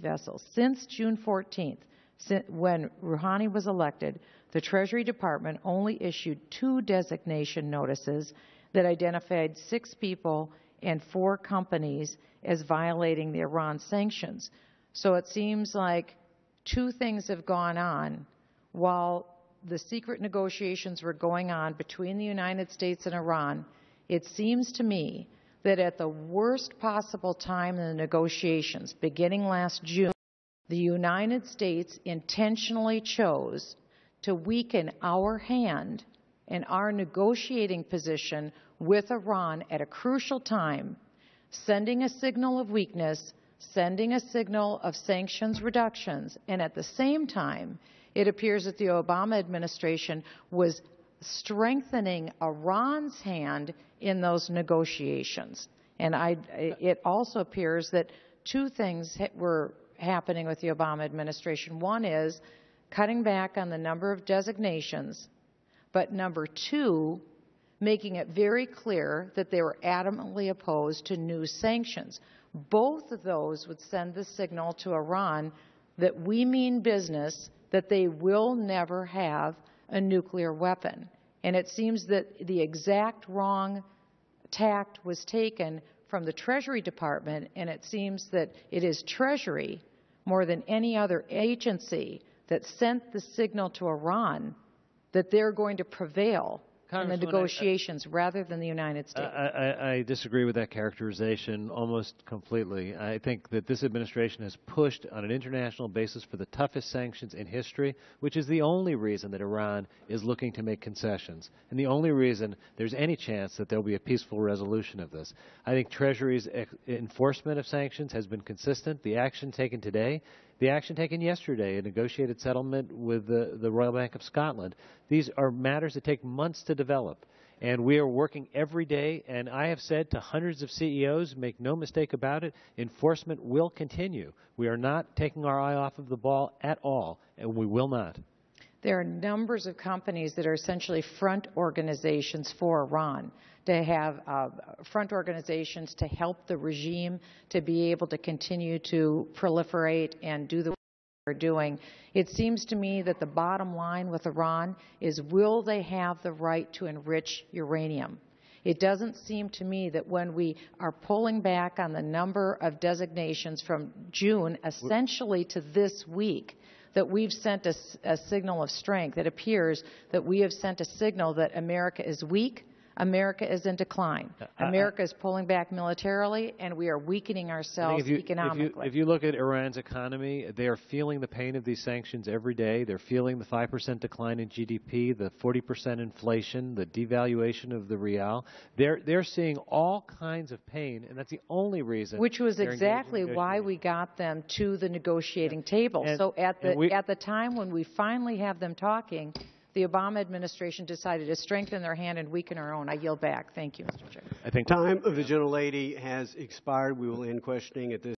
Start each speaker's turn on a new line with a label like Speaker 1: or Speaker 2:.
Speaker 1: vessels. Since June 14th, when Rouhani was elected, the Treasury Department only issued 2 designation notices that identified 6 people and 4 companies as violating the Iran sanctions. So it seems like 2 things have gone on while the secret negotiations were going on between the United States and Iran. It seems to me that at the worst possible time in the negotiations, beginning last June, the United States intentionally chose to weaken our hand and our negotiating position with Iran at a crucial time, sending a signal of weakness, sending a signal of sanctions reductions, and at the same time, it appears that the Obama administration was strengthening Iran's hand in those negotiations. And it also appears that 2 things were happening with the Obama administration. One is cutting back on the number of designations, but number 2, making it very clear that they were adamantly opposed to new sanctions. Both of those would send the signal to Iran that we mean business, that they will never have a nuclear weapon. And it seems that the exact wrong tact was taken from the Treasury Department, and it seems that it is Treasury, more than any other agency, that sent the signal to Iran that they're going to prevail in the negotiations rather than the United States.
Speaker 2: I disagree with that characterization almost completely. I think that this administration has pushed on an international basis for the toughest sanctions in history, which is the only reason that Iran is looking to make concessions, and the only reason there's any chance that there will be a peaceful resolution of this. I think Treasury's enforcement of sanctions has been consistent. The action taken today, the action taken yesterday, a negotiated settlement with the Royal Bank of Scotland. These are matters that take months to develop. And we are working every day, and I have said to hundreds of CEOs, make no mistake about it, enforcement will continue. We are not taking our eye off of the ball at all, and we will not.
Speaker 1: There are numbers of companies that are essentially front organizations for Iran, to have front organizations to help the regime to be able to continue to proliferate and do the work they're doing. It seems to me that the bottom line with Iran is, will they have the right to enrich uranium? It doesn't seem to me that when we are pulling back on the number of designations from June essentially to this week, that we've sent a signal of strength. It appears that we have sent a signal that America is weak, America is in decline. America is pulling back militarily, and we are weakening ourselves economically.
Speaker 2: If you look at Iran's economy, they are feeling the pain of these sanctions every day. They're feeling the 5% decline in GDP, the 40% inflation, the devaluation of the rial. They're seeing all kinds of pain, and that's the only reason.
Speaker 1: Which was exactly why we got them to the negotiating table. So at the time when we finally have them talking, the Obama administration decided to strengthen their hand and weaken our own. I yield back. Thank you, Mr. Chair.
Speaker 3: I think time of the gentlelady has expired. We will end questioning at this